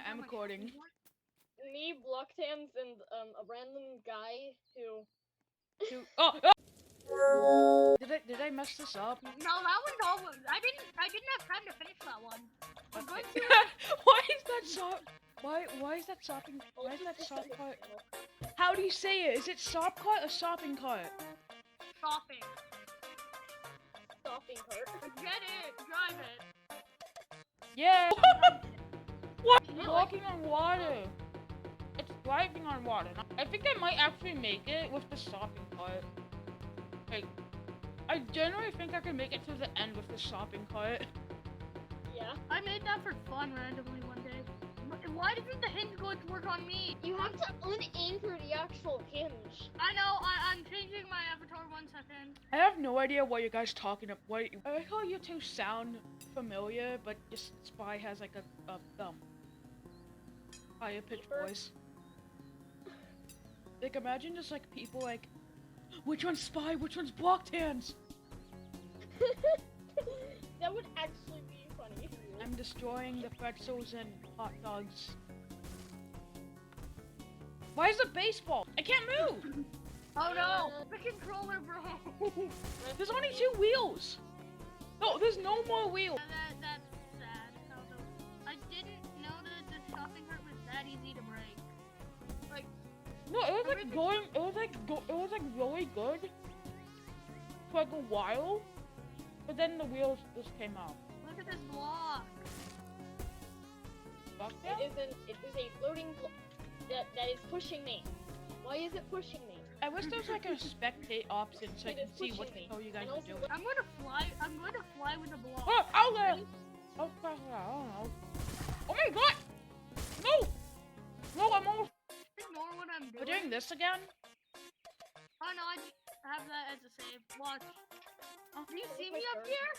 I'm recording. Me, Blocktanz, and a random guy who. Oh! Did I mess this up? No, that one's all. I didn't have time to finish that one. I'm going to. Why is that sop? Why is that sopping? Why is that sop cart? How do you say it? Is it sop cart or sopping cart? Stopping. Stopping cart. Get it. Drive it. Yeah. What? Walking on water. It's driving on water. I think I might actually make it with the sopping cart. Like, I generally think I can make it to the end with the shopping cart. Yeah. I made that for fun randomly one day. Why doesn't the hinge go to work on me? You have to unanchor the actual hinge. I know. I'm changing my avatar 1 second. I have no idea what you guys talking about. I like how you two sound familiar, but just Spy has like a higher pitched voice. Like, imagine just like people like, which one's Spy? Which one's Blocktanz? That would actually be funny. I'm destroying the pretzels and hot dogs. Why is it baseball? I can't move! Oh no! The controller, bro! There's only 2 wheels! No, there's no more wheels! That's sad. I didn't know that the shopping cart was that easy to break. Like, no, it was like going, it was like really good for like a while, but then the wheels just came out. look at this block. It is a floating block that is pushing me. Why is it pushing me? I wish there was like a spectate option so I can see what the hell you guys are doing. I'm going to fly with the block. Oh, out there! Oh, I don't know. Oh my god! No! No, I'm almost. Ignore what I'm doing. We're doing this again? Oh no, I have that as a save. Watch. Oh. Do you see me up here?